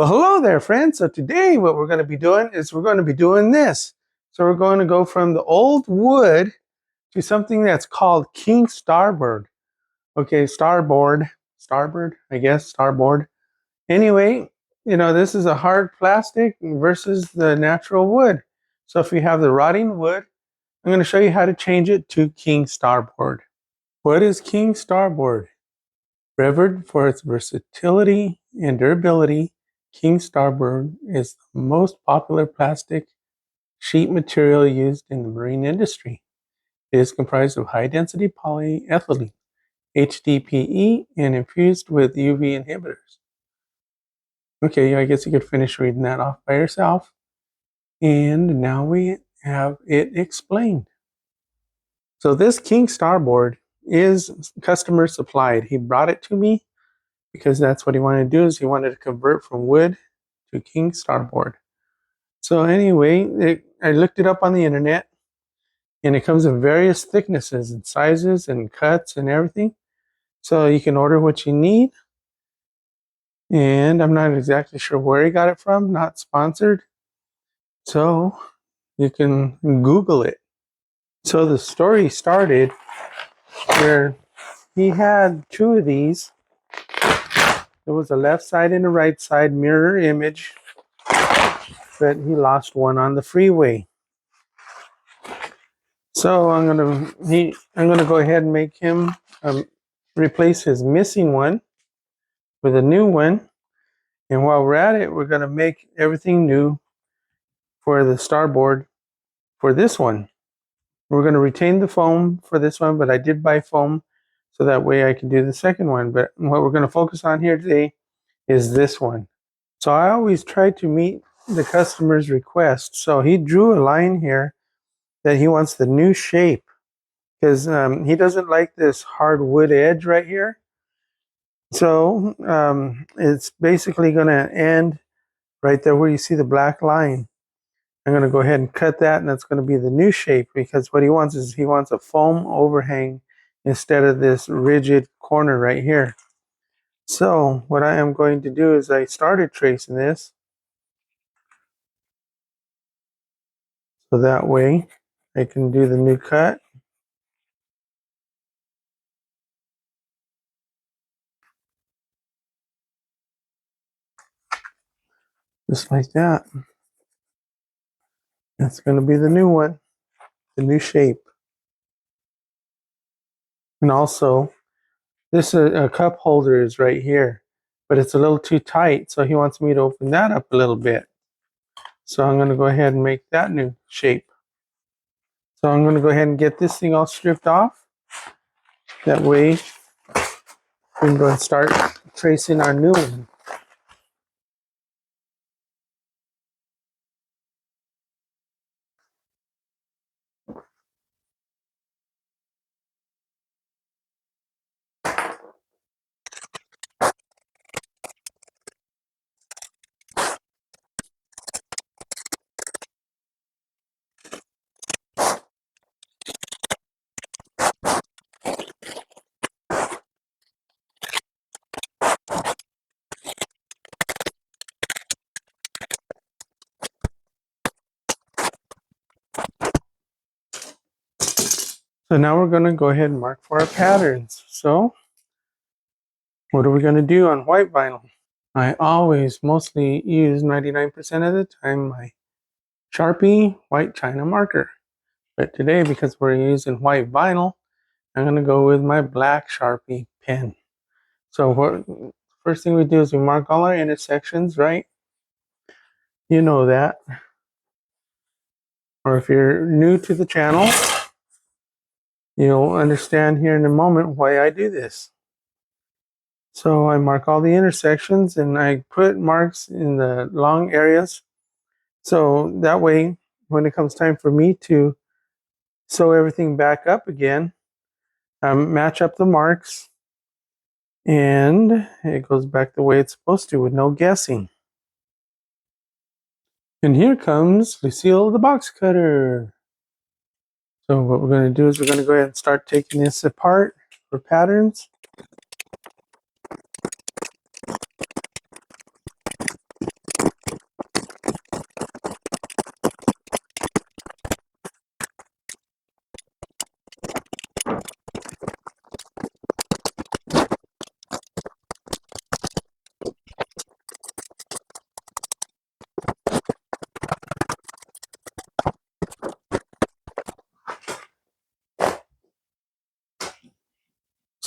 Well, hello there, friends. So today what we're going to be doing is we're going to be doing this. So we're going to go from the old wood to something that's called King Starboard. Okay, Starboard, I guess, Starboard. Anyway, this is a hard plastic versus the natural wood. So if you have the rotting wood, I'm going to show you how to change it to King Starboard. What is King Starboard? Revered for its versatility and durability, King Starboard is the most popular plastic sheet material used in the marine industry. It is comprised of high-density polyethylene, HDPE, and infused with UV inhibitors. Okay, I guess you could finish reading that off by yourself. And now we have it explained. So this King Starboard is customer supplied. He brought it to me because that's what he wanted to do, is he wanted to convert from wood to King Starboard. So anyway, I looked it up on the internet, and it comes in various thicknesses and sizes and cuts and everything. So you can order what you need. And I'm not exactly sure where he got it from, not sponsored. So you can Google it. So the story started where he had two of these. There was a left side and a right side mirror image, but he lost one on the freeway. So I'm gonna go ahead and make him replace his missing one with a new one. And while we're at it, we're gonna make everything new for the Starboard for this one. We're gonna retain the foam for this one, but I did buy foam so that way I can do the second one. But what we're gonna focus on here today is this one. So I always try to meet the customer's request. So he drew a line here that he wants the new shape, because he doesn't like this hard wood edge right here. So it's basically going to end right there where you see the black line. I'm going to go ahead and cut that, and that's going to be the new shape, because what he wants is he wants a foam overhang instead of this rigid corner right here. So what I am going to do is I started tracing this, so that way I can do the new cut. Just like that. That's going to be the new one, the new shape. And also, this a cup holder is right here, but it's a little too tight, so he wants me to open that up a little bit. So I'm going to go ahead and make that new shape. So I'm going to go ahead and get this thing all stripped off. That way, we can go and start tracing our new one. So now we're going to go ahead and mark for our patterns. So what are we going to do on white vinyl? I always mostly use 99% of the time my Sharpie white China marker. But today, because we're using white vinyl, I'm going to go with my black Sharpie pen. So what first thing we do is we mark all our intersections, right? You know that. Or if you're new to the channel, you'll understand here in a moment why I do this. So I mark all the intersections, and I put marks in the long areas. So that way, when it comes time for me to sew everything back up again, match up the marks, and it goes back the way it's supposed to with no guessing. And here comes Lucille the box cutter. So what we're going to do is we're going to go ahead and start taking this apart for patterns.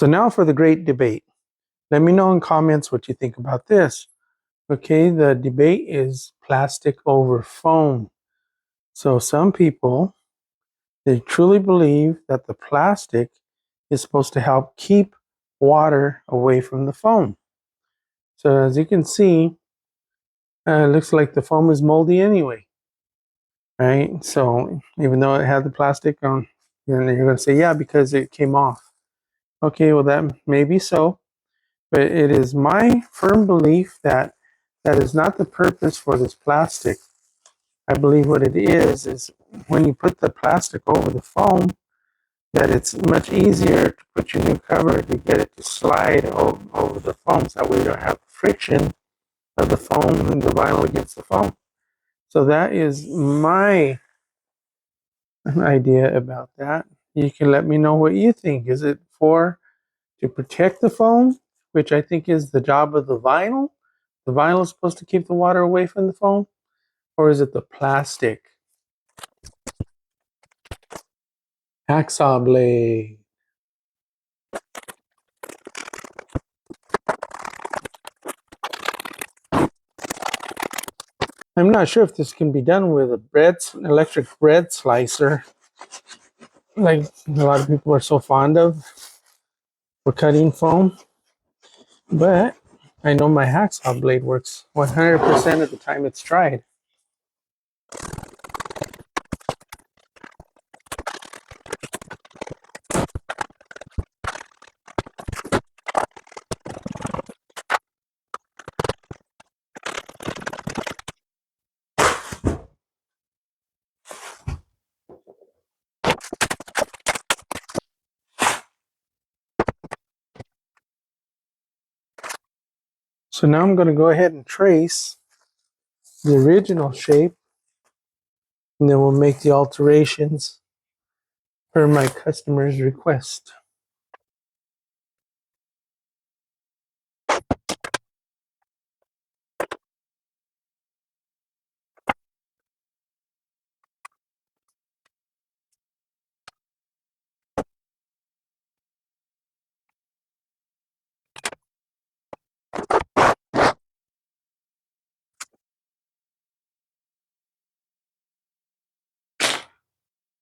So now for the great debate. Let me know in comments what you think about this. Okay, the debate is plastic over foam. So some people, they truly believe that the plastic is supposed to help keep water away from the foam. So as you can see, it looks like the foam is moldy anyway, right? So even though it had the plastic on, and you're going to say, yeah, because it came off. Okay, well, that may be so, but it is my firm belief that that is not the purpose for this plastic. I believe what it is when you put the plastic over the foam, that it's much easier to put your new cover to get it to slide over the foam. So that way you don't have friction of the foam and the vinyl against the foam. So that is my idea about that. You can let me know what you think. Is it for to protect the foam, which I think is the job of the vinyl? The vinyl is supposed to keep the water away from the foam, or is it the plastic? Hacksaw blade. I'm not sure if this can be done with a electric bread slicer, like a lot of people are so fond of for cutting foam. But I know my hacksaw blade works 100% of the time it's tried. So now I'm going to go ahead and trace the original shape, and then we'll make the alterations per my customer's request.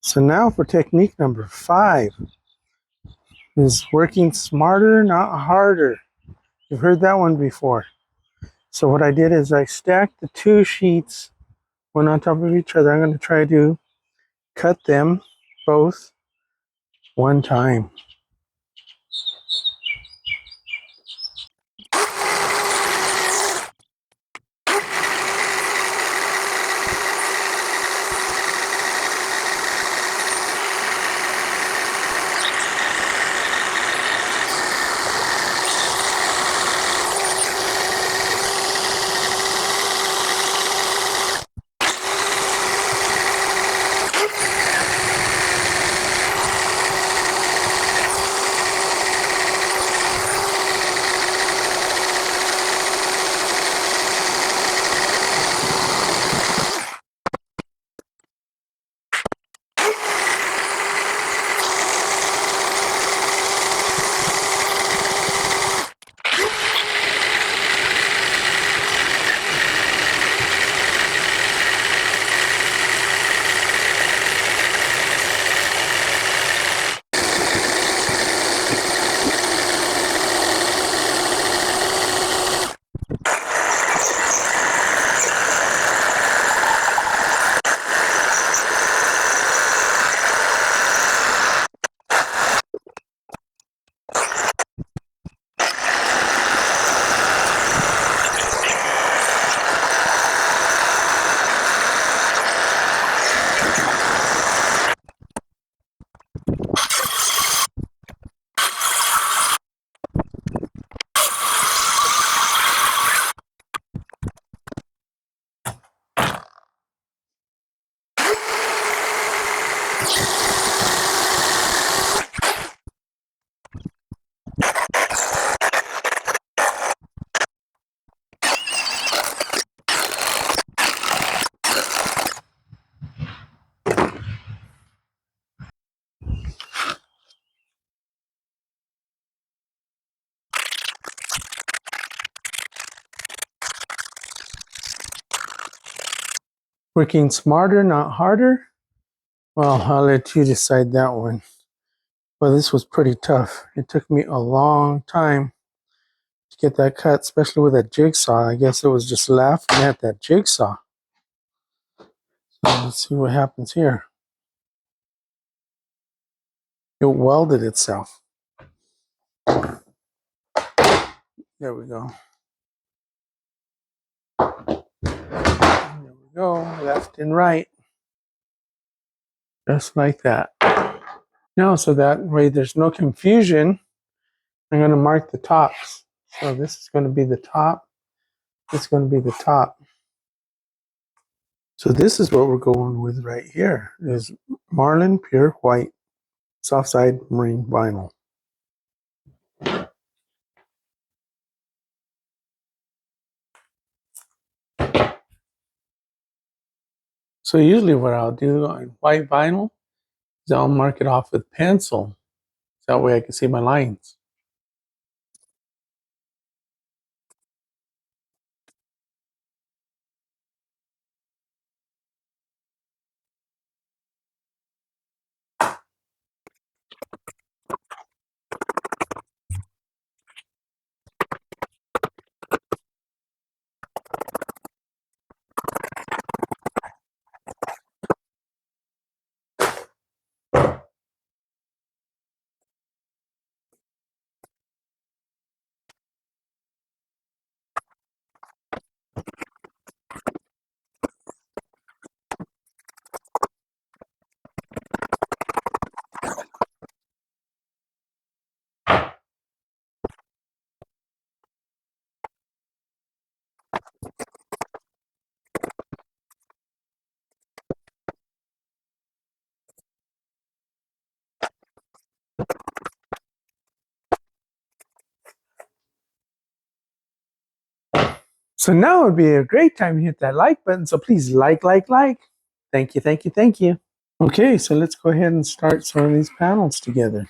So now for technique number 5 is working smarter, not harder. You've heard that one before. So what I did is I stacked the 2 sheets one on top of each other. I'm going to try to cut them both one time. Working smarter, not harder? Well, I'll let you decide that one. Well, this was pretty tough. It took me a long time to get that cut, especially with that jigsaw. I guess it was just laughing at that jigsaw. So let's see what happens here. It welded itself. There we go. There we go. Left and right. Just like that. Now, so that way there's no confusion, I'm going to mark the tops. So this is going to be the top. This is going to be the top. So this is what we're going with right here is Marlin Pure White Soft Side Marine Vinyl. So usually what I'll do on white vinyl is I'll mark it off with pencil. So that way I can see my lines. So now would be a great time to hit that like button. So please like. Thank you, thank you, thank you. Okay, so let's go ahead and start sewing these panels together.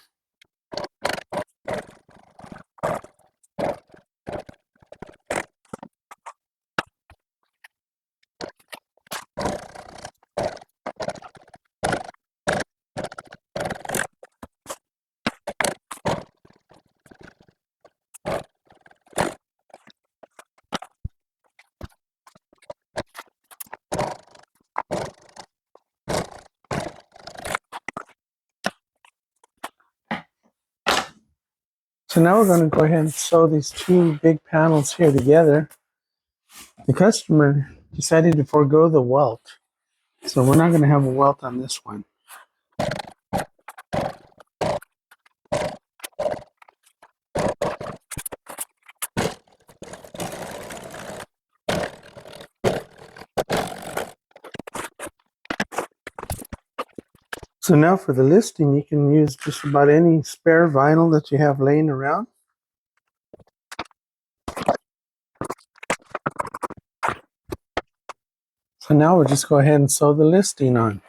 So now we're going to go ahead and sew these two big panels here together. The customer decided to forego the welt. So we're not going to have a welt on this one. So now for the listing, you can use just about any spare vinyl that you have laying around. So now we'll just go ahead and sew the listing on.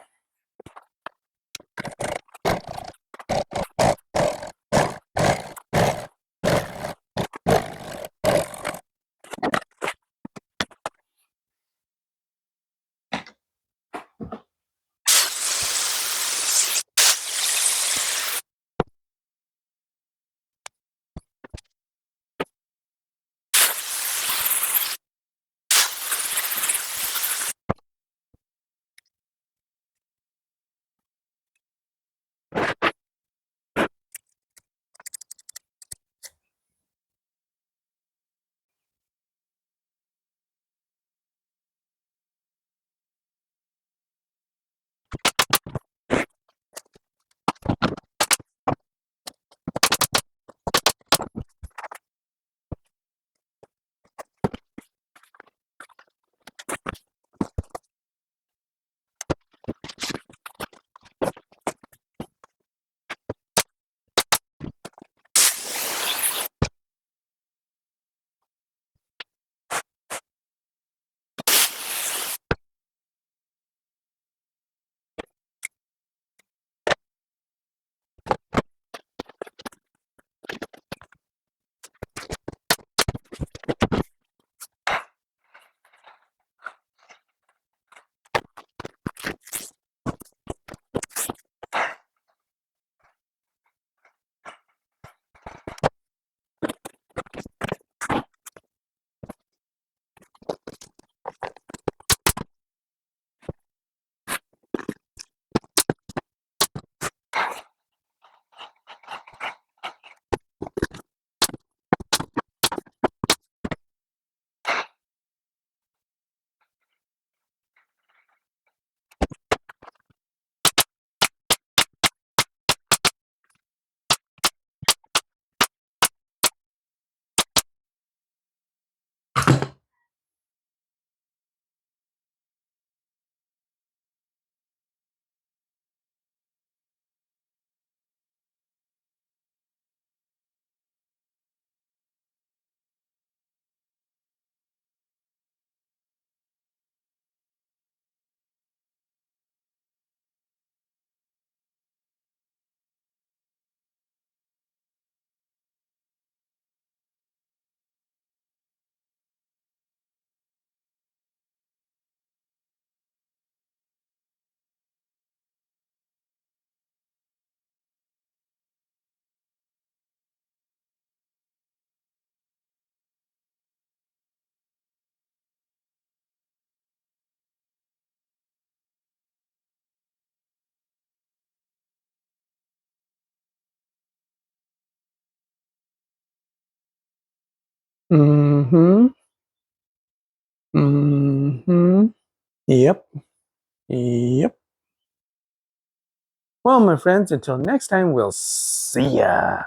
Mm-hmm. Mm-hmm. Yep. Yep. Well, my friends, until next time, we'll see ya.